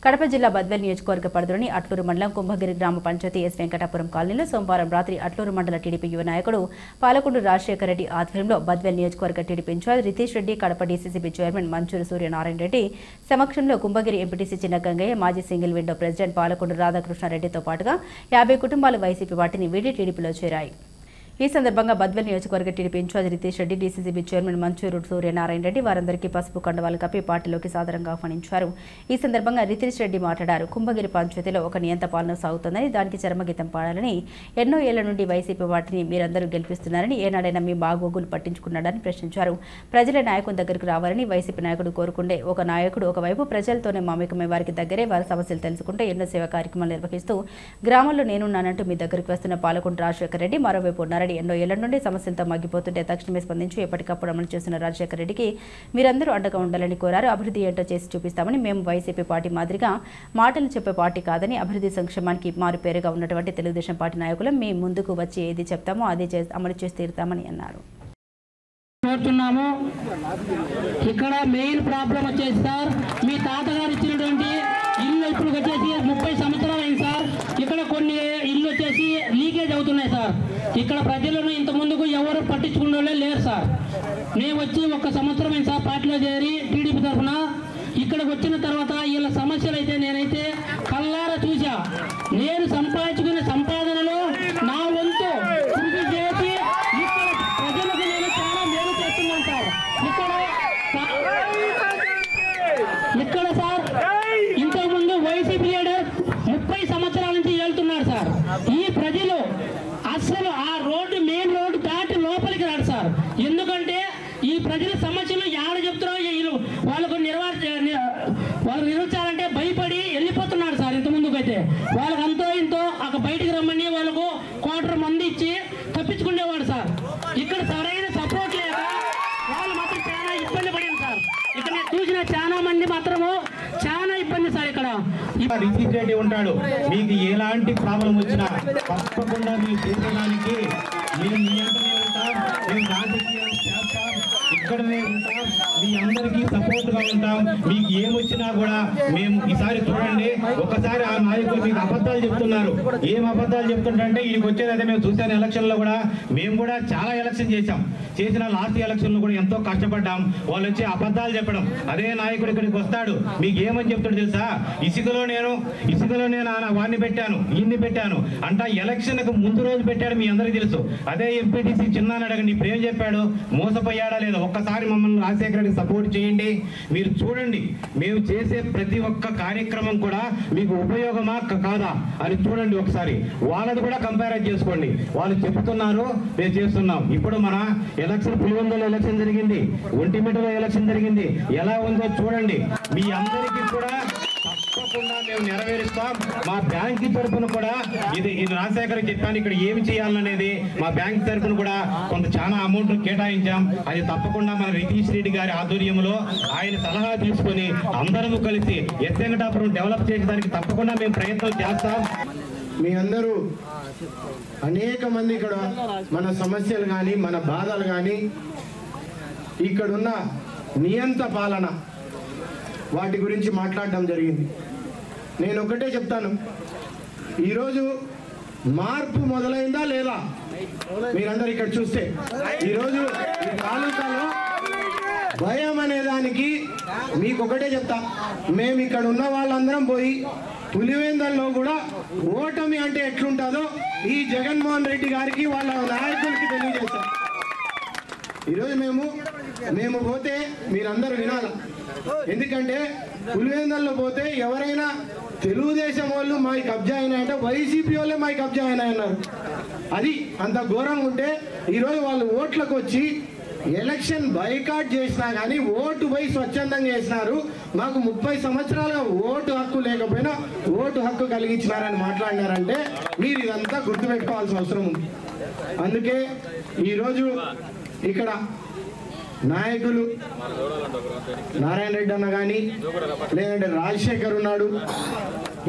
కడప జిల్లా బద్వేల్ నియోజకవర్గ పరిధిలోని అట్లూరు మండలం కుంభగిరి గ్రామ పంచాయతీ ఎస్ వెంకటాపురం కాలనీలో సోమవారం రాత్రి అట్లూరు మండల టీడీపీ యువ నాయకుడు పాలకొండ రాజశేఖర రెడ్డి ఆధ్వర్యంలో బద్వేల్ నియోజకవర్గ TDP in-charge Ritesh Reddy, Kadapa DCCB chairman Manchuru Suryanarayana Reddy సమక్షంలో కుంభగిరి ఎంపీటీసీ చిన్న గంగయ్య, మాజీ సింగిల్ విండో ప్రెసిడెంట్ పాలకొండ రాధాకృష్ణారెడ్డితో పాటుగా 50 కుటుంబాలు వైసీపీ పార్టీని వీడి టీడీపీలో చేరాయి. ఈ సందర్భంగా బద్వేల్ నియోజకవర్గ TDP in-charge Ritesh Reddy, DCCB chairman Manchuru Suryanarayana Reddy వారందరికీ పసుపు కండవాలు కప్పి పార్టీలోకి సాదరంగా ఆహ్వానించారు. ఈ సందర్భంగా రితీష్ రెడ్డి మాట్లాడారు. కుంభగిరి పంచాయతీలో ఒక నియంత పాలన సాగుతుందని, దానికి చరమగీతం పాడాలని, ఎన్నో ఏళ్ల నుండి వైసీపీ పార్టీని మీరందరూ గెలిపిస్తున్నారని, ఏనాడైనా మీ బాగోగులు పట్టించుకున్నాడని ప్రశ్నించారు. ప్రజల నాయకుని దగ్గరకు రావాలని వైసీపీ నాయకుడు కోరుకుంటే, ఒక నాయకుడు ఒకవైపు ప్రజలతోనే మమేకమై వారికి దగ్గరే వారి సమస్యలు తెలుసుకుంటే ఎన్నో సేవా కార్యక్రమాలు నిర్వహిస్తూ గ్రామంలో నేనున్నానంటూ మీ దగ్గరకు వస్తున్న పాలకొండ రాజశేఖర రెడ్డి మరోవైపు ఉన్నారని, ఎన్నో ఏళ్ల నుండి సమస్యలతో మగ్గిపోతుంటే తక్షణమే స్పందించి ఎప్పటికప్పుడు అమలు చేస్తున్న రాజశేఖర రెడ్డికి మీరందరూ అండగా ఉండాలని కోరారు. అభివృద్ధి ఏంటో చేసి చూపిస్తామని, మేము వైసీపీ పార్టీ మాదిరిగా మాటలు చెప్పే పార్టీ కాదని, అభివృద్ధి సంక్షేమానికి మారు పేరుగా ఉన్నటువంటి తెలుగుదేశం పార్టీ నాయకులు మీ ముందుకు వచ్చి ఏది చెప్తామో అదే అమలు చేసి తీరుతామని అన్నారు. ఇక్కడ మెయిన్ ప్రాబ్లం వచ్చేసి సార్, మీ తాతగారు ఇచ్చినటువంటి ఇల్లు ఇప్పుడు వచ్చేసి 30 సంవత్సరాలు అయింది సార్. ఇక్కడ కొన్ని ఇల్లు వచ్చేసి లీకేజ్ అవుతున్నాయి సార్. ఇక్కడ ప్రజలను ఇంత ముందుకు ఎవరు పట్టించుకునే లేరు సార్. నేను వచ్చి 1 సంవత్సరం అయింది సార్ పార్టీలో చేరి టీడీపీ తరఫున. ఇక్కడికి వచ్చిన తర్వాత వీళ్ళ సమస్యలు అయితే నేనైతే కళ్ళారా చూసా. నేను సంపాదించుకునే సంపాదనలో నా వంతు కృషి చేసి ఇక్కడ ప్రజలకు నేను చాలా మేలు చేస్తున్నాను సార్. ఇక్కడ సార్ ఇంతకుముందు వైసీపీ లీడర్ 30 సంవత్సరాల నుంచి వెళ్తున్నారు సార్. ఈ ప్రజలు అసలు ఆ రోడ్డు మెయిన్ రోడ్డు దాటి లోపలికి రాడు సార్. ఎందుకంటే ఈ ప్రజల సమస్యలు ఎవరు చెప్తున్నారో వాళ్ళకు నిర్వహించాలంటే భయపడి వెళ్ళిపోతున్నారు సార్. ఇంత ముందుకైతే వాళ్ళకి అంతో ఇంతో అక్కడ బయటికి రమ్మని వాళ్ళకు క్వార్టర్ మంది ఇచ్చి తప్పించుకునేవాడు సార్. ఇక్కడ సరైన సపోర్ట్ లేక వాళ్ళు మాత్రం చాలా ఇబ్బంది పడింది సార్. ఇక్కడ నేను చూసిన చాలా మంది మాత్రము చాలా ఇబ్బంది సార్. ఇక్కడ రితీష్ రెడ్డి ఉంటాడు. మీకు ఎలాంటి ప్రాబ్లం వచ్చినా తప్పకుండా మీరు తీర్చడానికి మేము మీ అంటనే ఉంటాం. మేము రాజకీయాలు చేస్తాం, ఇక్కడనే ఉంటాం, మీ అందరికీ సపోర్ట్ గా ఉంటాం. మీకు ఏమొచ్చినా కూడా మేము ఈసారి చూడండి, ఒకసారి ఆ నాయకులు మీకు అబద్ధాలు చెప్తున్నారు. ఏం అబద్ధాలు చెప్తుంటే వీడికి వచ్చేది అదే. మేము చూసాను ఎలక్షన్ లో కూడా, మేము కూడా చాలా ఎలక్షన్ చేసిన లాస్ట్ ఎలక్షన్ లో కూడా ఎంతో కష్టపడ్డాం. వాళ్ళు వచ్చి అబద్ధాలు చెప్పడం. అదే నాయకుడు ఇక్కడికి వస్తాడు, మీకు ఏమని చెప్తాడు తెలుసా? ఇసుకలో నేను వాడిని పెట్టాను, ఇన్ని పెట్టాను అంట. ఎలక్షన్ కు ముందు రోజు పెట్టాడు, మీ అందరికీ తెలుసు. అదే ఎంపీటీసీ చిన్నాని అడగండి, ఇప్పుడు ఏం చెప్పాడు? మోసపోయాడా లేదా? ఒక్కసారి మమ్మల్ని రాజశేఖర రెడ్డికి సపోర్ట్ చేయండి. మీరు చూడండి, మేము చేసే ప్రతి ఒక్క కార్యక్రమం కూడా మీకు ఉపయోగమా కాదా అని చూడండి ఒకసారి. వాళ్ళది కూడా కంపేర్ చేసుకోండి. వాళ్ళు చెప్తున్నారు, మేము చేస్తున్నాం. ఇప్పుడు మన ఎలక్షన్ పులివెందులో ఎలక్షన్ జరిగింది, ఒంటిమిట్టలో ఎలక్షన్ జరిగింది. ఎలా ఉందో చూడండి. మీ అందరికీ కూడా తప్పకుండా మేము నెరవేరుస్తాం. మా బ్యాంక్ తరఫున కూడా ఇది రాజశేఖర్ చెప్పాను, ఇక్కడ ఏమి చేయాలనేది మా బ్యాంక్ తరఫున కూడా కొంత చాలా అమౌంట్ కేటాయించాం. అది తప్పకుండా మన రితీష్ రెడ్డి గారి ఆధ్వర్యంలో ఆయన సలహా తీసుకొని అందరము కలిసి ఎస్ వెంకటాపురం డెవలప్ చేసేదానికి తప్పకుండా మేము ప్రయత్నం చేస్తాం. మీ అందరూ అనేక మంది ఇక్కడ మన సమస్యలు కానీ మన బాధలు కానీ ఇక్కడున్న నియంత పాలన వాటి గురించి మాట్లాడడం జరిగింది. నేను ఒకటే చెప్తాను, ఈరోజు మార్పు మొదలైందా లేదా? మీరందరూ ఇక్కడ చూస్తే ఈరోజు ఈ తాలూకాలో భయం అనే దానికి మీకు ఒకటే చెప్తా. మేము ఇక్కడ ఉన్న వాళ్ళందరం పోయి పులివెందుల్లో కూడా ఓటమి అంటే ఎట్లుంటుందో ఈ జగన్మోహన్ రెడ్డి గారికి వాళ్ళ నాయకులకి తెలియజేస్తాం. ఈరోజు మేము పోతే మీరందరూ వినాల. ఎందుకంటే పులివెందుల్లో పోతే ఎవరైనా తెలుగుదేశం వాళ్ళు మా కబ్జా అయినాయంటే వైసీపీ వాళ్ళే మా కబ్జా అయినాయన్నారు. అది అంత ఘోరంగా ఉంటే ఈరోజు వాళ్ళు ఓట్లకు వచ్చి ఎలక్షన్ బైకాట్ చేసినా కానీ ఓటు పోయి స్వచ్ఛందంగా చేసినారు. మాకు 30 సంవత్సరాలుగా ఓటు హక్కు లేకపోయినా ఓటు హక్కు కలిగించినారని మాట్లాడినారంటే మీరు ఇదంతా గుర్తుపెట్టుకోవాల్సిన అవసరం ఉంది. అందుకే ఈరోజు ఇక్కడ నాయకులు నారాయణ రెడ్డి అన్న కానీ లేదంటే రాజశేఖర్ ఉన్నాడు,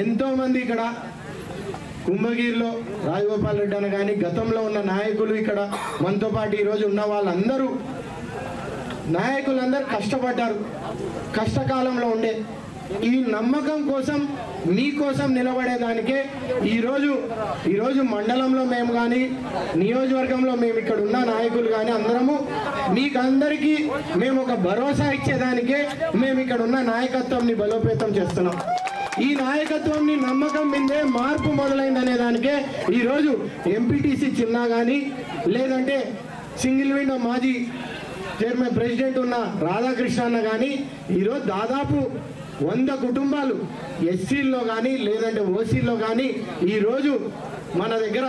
ఎంతోమంది ఇక్కడ కుంభగిరిలో రాజగోపాల్ రెడ్డి అన్న కానీ గతంలో ఉన్న నాయకులు ఇక్కడ మనతో పాటు ఈరోజు ఉన్న వాళ్ళందరూ నాయకులందరూ కష్టపడ్డారు. కష్టకాలంలో ఉండే ఈ నమ్మకం కోసం మీకోసం నిలబడేదానికే ఈరోజు మండలంలో మేము కానీ నియోజకవర్గంలో మేము ఇక్కడ ఉన్న నాయకులు కానీ అందరము మీకందరికీ మేము ఒక భరోసా ఇచ్చేదానికే మేము ఇక్కడ ఉన్న నాయకత్వంని బలోపేతం చేస్తున్నాం. ఈ నాయకత్వంని నమ్మకం మీదే మార్పు మొదలైందనే దానికే ఈరోజు ఎంపీటీసీ చిన్నా కానీ లేదంటే సింగిల్ విండో మాజీ చైర్మన్ ప్రెసిడెంట్ ఉన్న రాధాకృష్ణ అన్న కానీ ఈరోజు దాదాపు 100 కుటుంబాలు ఎస్సీల్లో కానీ లేదంటే ఓసీల్లో కానీ ఈరోజు మన దగ్గర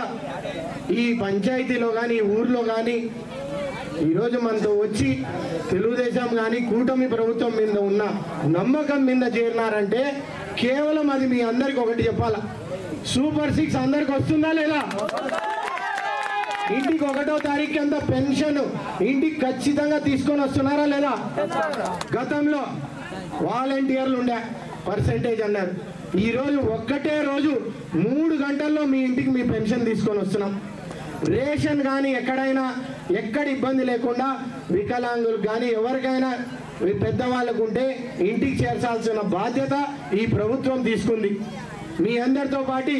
ఈ పంచాయతీలో కానీ ఈ ఊర్లో కానీ ఈరోజు మనతో వచ్చి తెలుగుదేశం కానీ కూటమి ప్రభుత్వం మీద ఉన్న నమ్మకం మీద చేరినారంటే కేవలం అది మీ అందరికి ఒకటి చెప్పాలా, సూపర్ 6 అందరికి వస్తుందా లేదా? ఇంటికి 1వ తారీఖు అంతా పెన్షన్ ఇంటికి ఖచ్చితంగా తీసుకొని వస్తున్నారా లేదా? గతంలో వాలంటీర్లు ఉండే పర్సెంటేజ్ అన్నారు, ఈరోజు ఒక్కటే రోజు 3 గంటల్లో మీ ఇంటికి మీ పెన్షన్ తీసుకొని వస్తున్నాం. రేషన్ కానీ ఎక్కడ ఇబ్బంది లేకుండా వికలాంగులకు కానీ ఎవరికైనా పెద్దవాళ్ళకు ఉంటే ఇంటికి చేర్చాల్సిన బాధ్యత ఈ ప్రభుత్వం తీసుకుంది. మీ అందరితో పాటు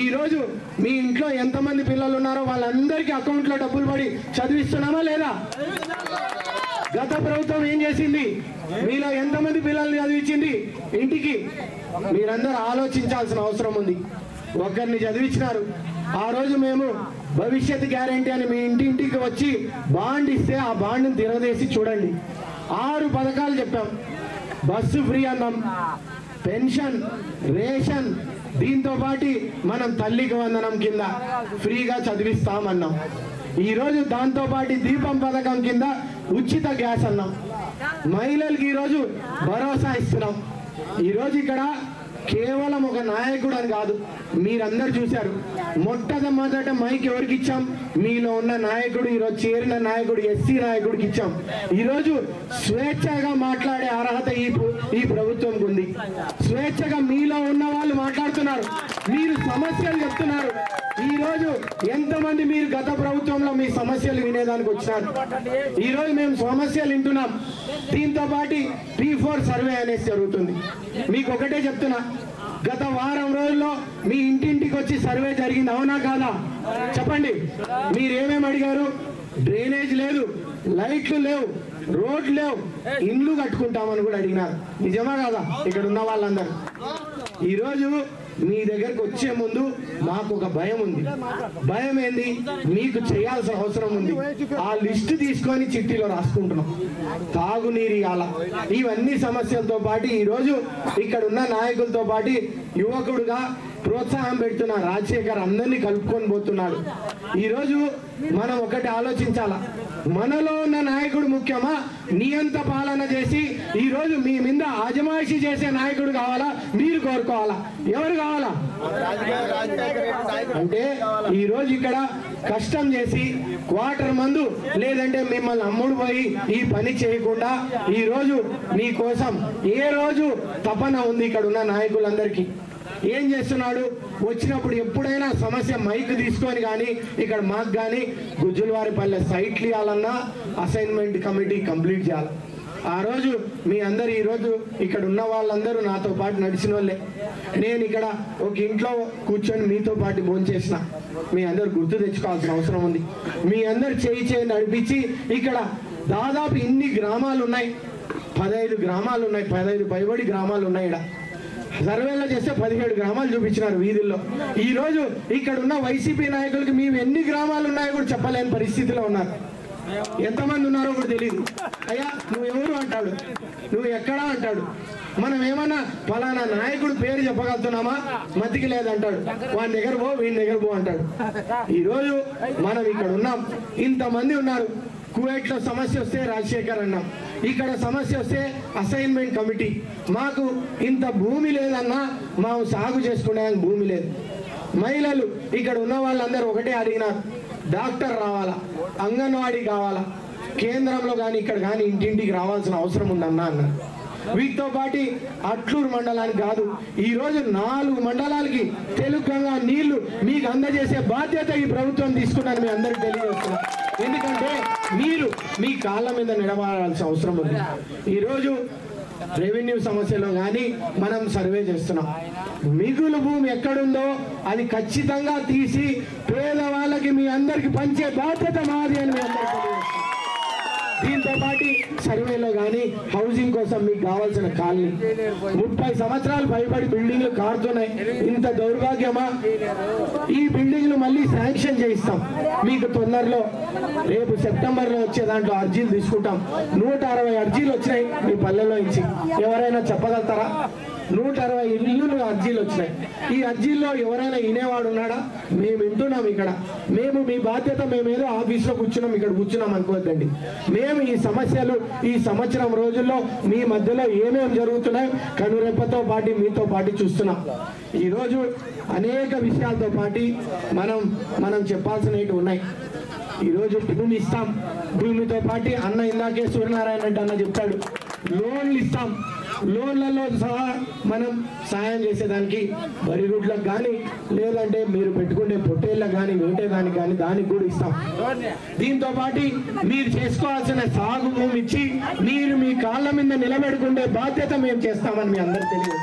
ఈరోజు మీ ఇంట్లో ఎంతమంది పిల్లలు ఉన్నారో వాళ్ళందరికీ అకౌంట్లో డబ్బులు పడి చదివిస్తున్నామా లేదా? గత ప్రభుత్వం ఏం చేసింది? మీలో ఎంతమంది పిల్లల్ని చదివించింది? ఇంటికి మీరందరూ ఆలోచించాల్సిన అవసరం ఉంది. ఒకరిని చదివించినారు, ఆ రోజు మేము భవిష్యత్ గ్యారంటీ అని మీ ఇంటింటికి వచ్చి బాండ్ ఇస్తే ఆ బాండ్ని తిరగదేసి చూడండి. 6 పథకాలు చెప్పాం. బస్సు ఫ్రీ అన్నాం, పెన్షన్, రేషన్, దీంతో పాటు మనం తల్లికి వందనం కింద ఫ్రీగా చదివిస్తామన్నాం. ఈరోజు దాంతో పాటు దీపం పథకం కింద ఉచిత గ్యాస్ అన్నాం. మహిళలకి ఈరోజు భరోసా ఇస్తున్నాం. ఈరోజు ఇక్కడ కేవలం ఒక నాయకుడు అని కాదు, మీరందరూ చూశారు. మొట్టమొదట మైక్ ఎవరికి ఇచ్చాం? మీలో ఉన్న నాయకుడు, ఈరోజు చేరిన నాయకుడు, ఎస్సీ నాయకుడికి ఇచ్చాం. ఈరోజు స్వేచ్ఛగా మాట్లాడే అర్హత ఈ ప్రభుత్వంకి ఉంది. స్వేచ్ఛగా మీలో ఉన్న వాళ్ళు మాట్లాడుతున్నారు, మీరు సమస్యలు చెప్తున్నారు. ఈరోజు ఎంతమంది మీరు గత ప్రభుత్వంలో మీ సమస్యలు వినేదానికి వచ్చినారు? ఈరోజు మేము సమస్యలు వింటున్నాం. దీంతో పాటు P4 సర్వే అనేది జరుగుతుంది. మీకు ఒకటే చెప్తున్నా, గత వారం రోజుల్లో మీ ఇంటింటికి వచ్చి సర్వే జరిగింది, అవునా కాదా? చెప్పండి. మీరేమేమి అడిగారు? డ్రైనేజ్ లేదు, లైట్లు లేవు, రోడ్లు లేవు, ఇండ్లు కట్టుకుంటామని కూడా అడిగినారు. నిజమా కాదా? ఇక్కడ ఉన్న వాళ్ళందరూ ఈరోజు మీ దగ్గరకు వచ్చే ముందు మాకు ఒక భయం ఉంది. భయం ఏంది? మీకు చేయాల్సిన అవసరం ఉంది. ఆ లిస్టు తీసుకొని చిట్టీలో రాసుకుంటున్నాం. తాగునీరు ఇవ్వాల, ఇవన్నీ సమస్యలతో పాటు ఈరోజు ఇక్కడ ఉన్న నాయకులతో పాటు యువకుడుగా ప్రోత్సాహం పెడుతున్న రాజశేఖర్ అందరినీ కలుపుకొని పోతున్నాడు. ఈరోజు మనం ఒకటి ఆలోచించాలా, మనలో ఉన్న నాయకుడు ముఖ్యమా, నియంత పాలన చేసి ఈరోజు మీ మీద ఆజమాయిషీ చేసే నాయకుడు కావాలా? మీరు కోరుకోవాలా? ఎవరు కావాలా? అంటే ఈరోజు ఇక్కడ కష్టం చేసి క్వార్టర్ మందు లేదంటే మిమ్మల్ని అమ్ముడు పోయి ఈ పని చేయకుండా ఈరోజు మీకోసం ఏ రోజు తపన ఉంది ఇక్కడ ఉన్న నాయకులందరికీ. ఏం చేస్తున్నాడు? వచ్చినప్పుడు ఎప్పుడైనా సమస్య మైక్ తీసుకొని కానీ ఇక్కడ మాకు కానీ గుజ్జులవారిపల్లె సైట్లు ఇవ్వాలన్నా అసైన్మెంట్ కమిటీ కంప్లీట్ చేయాలి. ఆ రోజు మీ అందరు ఈరోజు ఇక్కడ ఉన్న వాళ్ళందరూ నాతో పాటు నడిచిన వాళ్ళే. నేను ఇక్కడ ఒక ఇంట్లో కూర్చొని మీతో పాటు భోంచేసిన. మీ అందరు గుర్తు తెచ్చుకోవాల్సిన అవసరం ఉంది. మీ అందరు చేయి నడిపించి ఇక్కడ దాదాపు ఇన్ని గ్రామాలు ఉన్నాయి, 15 గ్రామాలు ఉన్నాయి, 15 పైబడి గ్రామాలు ఉన్నాయి. ఇక్కడ సర్వేలో చేస్తే 17 గ్రామాలు చూపించినారు వీధుల్లో. ఈరోజు ఇక్కడ ఉన్న వైసీపీ నాయకులకి మేము ఎన్ని గ్రామాలు ఉన్నాయో కూడా చెప్పలేని పరిస్థితిలో ఉన్నారు. ఎంతమంది ఉన్నారో కూడా తెలియదు. అయ్యా నువ్వు ఎవరు అంటాడు, నువ్వు ఎక్కడా అంటాడు. మనం ఏమన్నా ఫలానా నాయకుడు పేరు చెప్పగలుగుతున్నామా? మతికి లేదంటాడు. వాని దగ్గర పో, వీని దగ్గర పో అంటాడు. ఈరోజు మనం ఇక్కడ ఉన్నాం, ఇంతమంది ఉన్నారు. కువైట్లో సమస్య వస్తే రాజశేఖర్ అన్నాం, ఇక్కడ సమస్య వస్తే అసైన్మెంట్ కమిటీ. మాకు ఇంత భూమి లేదన్నా, మాకు సాగు చేసుకునేందుకు భూమి లేదు. మహిళలు ఇక్కడ ఉన్న వాళ్ళందరూ ఒకటే అడిగినారు, డాక్టర్ రావాలా, అంగన్వాడీ కావాలా, కేంద్రంలో కానీ ఇక్కడ కానీ ఇంటింటికి రావాల్సిన అవసరం ఉందన్నా అన్నారు. వీటితో పాటు అట్లూరు మండలానికి కాదు, ఈరోజు 4 మండలాలకి తెలుగంగా నీళ్లు మీకు అందజేసే బాధ్యత ఈ ప్రభుత్వం తీసుకున్నాను మీ అందరికి తెలియజేస్తున్నాను. ఎందుకంటే మీరు మీ కాళ్ళ మీద నిలబడాల్సిన అవసరం ఉంది. ఈరోజు రెవెన్యూ సమస్యలో కానీ మనం సర్వే చేస్తున్నాం. మిగులు భూమి ఎక్కడుందో అది ఖచ్చితంగా తీసి పేదవాళ్ళకి మీ అందరికి పంచే బాధ్యత మాది అని మీ అందరికీ తెలియజేస్తున్నాం. దీంతో పాటు సర్వేలో కానీ హౌసింగ్ కోసం మీకు కావాల్సిన కాలనీ 30 సంవత్సరాలు పైబడి బిల్డింగ్లు కారుతున్నాయి. ఇంత దౌర్భాగ్యమా? ఈ బిల్డింగ్లు మళ్ళీ శాంక్షన్ చేయిస్తాం మీకు తొందరలో. రేపు సెప్టెంబర్లో వచ్చే దాంట్లో అర్జీలు తీసుకుంటాం. 160 అర్జీలు వచ్చినాయి మీ పల్లెల్లో నుంచి. ఎవరైనా చెప్పగలుగుతారా? 160 ఇల్లు అర్జీలు వచ్చినాయి. ఈ అర్జీల్లో ఎవరైనా వినేవాడు ఉన్నాడా? మేము వింటున్నాం ఇక్కడ. మేము మీ బాధ్యత, మేమేదో ఆఫీస్లో కూర్చున్నాం, ఇక్కడ కూర్చున్నాం అనుకోవద్దండి. మేము ఈ సమస్యలు ఈ సంవత్సరం రోజుల్లో మీ మధ్యలో ఏమేమి జరుగుతున్నాయో కనురెప్పతో పాటు మీతో పాటు చూస్తున్నాం. ఈరోజు అనేక విషయాలతో పాటు మనం చెప్పాల్సినవి ఉన్నాయి. ఈరోజు భూమి ఇస్తాం, భూమితో పాటు అన్న ఇందాకే సూర్యనారాయణ రెడ్డి అన్న చెప్తాడు, లోన్లు ఇస్తాం. లోన్లలో సహా మనం సాయం చేసేదానికి బరిగుడ్లకు కానీ లేదంటే మీరు పెట్టుకునే పొట్టేళ్ళకు కానీ వేటేదానికి కానీ దానికి కూడా ఇస్తాం. దీంతో పాటు మీరు చేసుకోవాల్సిన సాగు భూమి ఇచ్చి మీరు మీ కాళ్ళ మీద నిలబెట్టుకునే బాధ్యత మేము చేస్తామని మీ అందరికీ తెలియదు.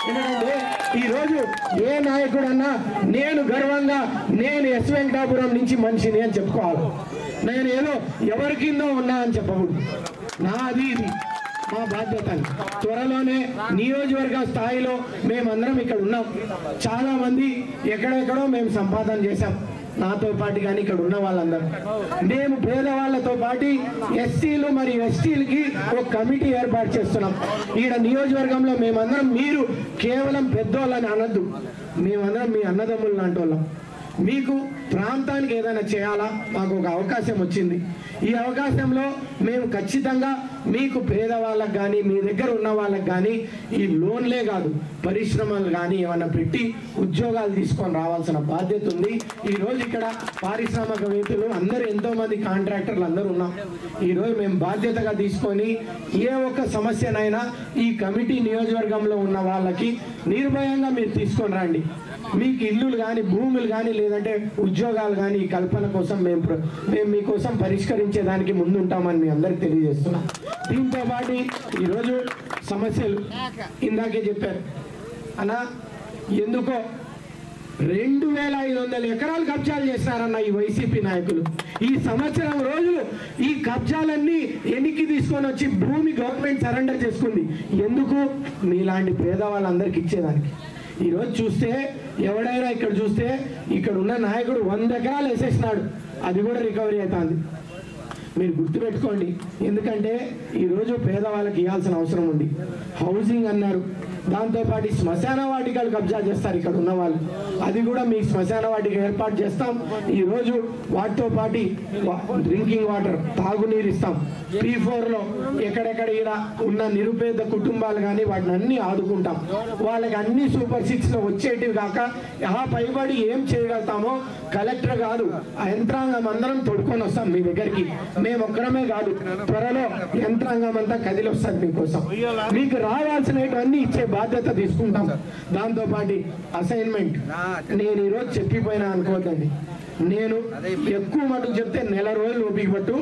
ఎందుకంటే ఈరోజు ఏ నాయకుడన్నా నేను గర్వంగా నేను ఎస్ వెంకటాపురం నుంచి మనిషిని అని చెప్పుకోవాలి. నేను ఏదో ఎవరి కిందో ఉన్నా అని చెప్పకూడదు. నాది ఇది మా బాధ్యత. త్వరలోనే నియోజకవర్గ స్థాయిలో మేమందరం ఇక్కడ ఉన్నాం. చాలా మంది ఎక్కడెక్కడో మేము సంపాదన చేశాం నాతో పాటు. కానీ ఇక్కడ ఉన్న వాళ్ళందరూ మేము పేదవాళ్ళతో పాటు ఎస్సీలు మరియు ఎస్టీలకి ఒక కమిటీ ఏర్పాటు చేస్తున్నాం. ఈడ నియోజకవర్గంలో మేమందరం, మీరు కేవలం పెద్దోళ్ళని అనద్దు, మేమందరం మీ అన్నదమ్ములు లాంటి వాళ్ళం. మీకు ప్రాంతానికి ఏదైనా చేయాలా? మాకు ఒక అవకాశం వచ్చింది. ఈ అవకాశంలో మేము ఖచ్చితంగా మీకు పేదవాళ్ళకు కానీ మీ దగ్గర ఉన్న వాళ్ళకి కానీ ఈ లోన్లే కాదు పరిశ్రమలు కానీ ఏమన్నా పెట్టి ఉద్యోగాలు తీసుకొని రావాల్సిన బాధ్యత ఉంది. ఈరోజు ఇక్కడ పారిశ్రామికవేత్తలు అందరూ ఎంతోమంది కాంట్రాక్టర్లు అందరూ ఉన్నాం. ఈరోజు మేము బాధ్యతగా తీసుకొని ఏ ఒక్క సమస్యనైనా ఈ కమిటీ నియోజకవర్గంలో ఉన్న వాళ్ళకి నిర్భయంగా మీరు తీసుకొని రండి. మీకు ఇల్లులు కానీ భూములు కానీ లేదంటే ఉద్యోగాలు కానీ ఈ కల్పన కోసం మేము మీకోసం పరిష్కరించేదానికి ముందుంటామని మీ అందరికి తెలియజేస్తున్నాం. దీంతో పాటు ఈరోజు సమస్యలు ఇందాకే చెప్పారు అన్న, ఎందుకో 2500 ఎకరాలు కబ్జాలు చేస్తారన్న ఈ వైసీపీ నాయకులు. ఈ సంవత్సరం రోజులు ఈ కబ్జాలన్నీ ఎన్నికి తీసుకొని వచ్చి భూమి గవర్నమెంట్ సరెండర్ చేసుకుంది. ఎందుకు? మీలాంటి పేదవాళ్ళందరికీ ఇచ్చేదానికి. ఈరోజు చూస్తే ఎవడైనా ఇక్కడ చూస్తే ఇక్కడ ఉన్న నాయకుడు 100 ఎకరాలు వేసేసినాడు, అది కూడా రికవరీ అవుతుంది. మీరు గుర్తుపెట్టుకోండి. ఎందుకంటే ఈరోజు పేదవాళ్ళకి ఇవ్వాల్సిన అవసరం ఉంది. హౌసింగ్ అన్నారు, దాంతోపాటు శ్మశాన వాటికలు కబ్జా చేస్తారు ఇక్కడ ఉన్న వాళ్ళు, అది కూడా మీకు శ్మశాన వాటిక ఏర్పాటు చేస్తాం. ఈరోజు వాటితో పాటు డ్రింకింగ్ వాటర్ తాగునీరు ఇస్తాం. P4లో ఎక్కడెక్కడ ఈడ ఉన్న నిరుపేద కుటుంబాలు కానీ వాటిని అన్ని ఆదుకుంటాం. వాళ్ళకి అన్ని సూపర్ 6లో వచ్చేటివి కాక ఆ పైబడి ఏం చేయగలుగుతామో కలెక్టర్ కాదు ఆ యంత్రాంగం అందరం తొడుకొని వస్తాం మీ దగ్గరికి. మేము ఒక్కరమే కాదు, త్వరలో యంత్రాంగం అంతా కదిలి వస్తుంది మీకోసం. మీకు రావాల్సినవన్నీ ఇచ్చే బాధ్యత తీసుకుంటాం. దాంతోపాటు అసైన్మెంట్ నేను ఈరోజు చెప్పిపోయినా అనుకోవద్దండి. నేను ఎక్కువ మటుకు చెప్తే 1 రోజులు ఓపిక పట్టు,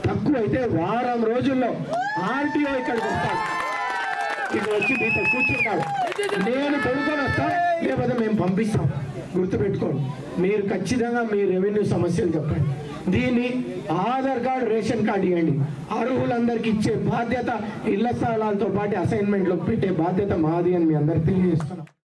తక్కువ అయితే వారం రోజుల్లో RTO ఇక్కడికి వస్తాడు. ఇక్కడ వచ్చి మీతో కూర్చుంటాడు. నేను తొడుకొని వస్తాను, లేకపోతే మేము పంపిస్తాం. గుర్తుపెట్టుకోండి. మీరు ఖచ్చితంగా మీ రెవెన్యూ సమస్యలు చెప్పండి. దీన్ని ఆధార్ కార్డు రేషన్ కార్డు ఇవ్వండి. అర్హులందరికీ ఇచ్చే బాధ్యత, ఇళ్ల స్థలాలతో పాటు అసైన్మెంట్లో పెట్టే బాధ్యత మాది అని మీ అందరికి తెలియజేస్తున్నాం.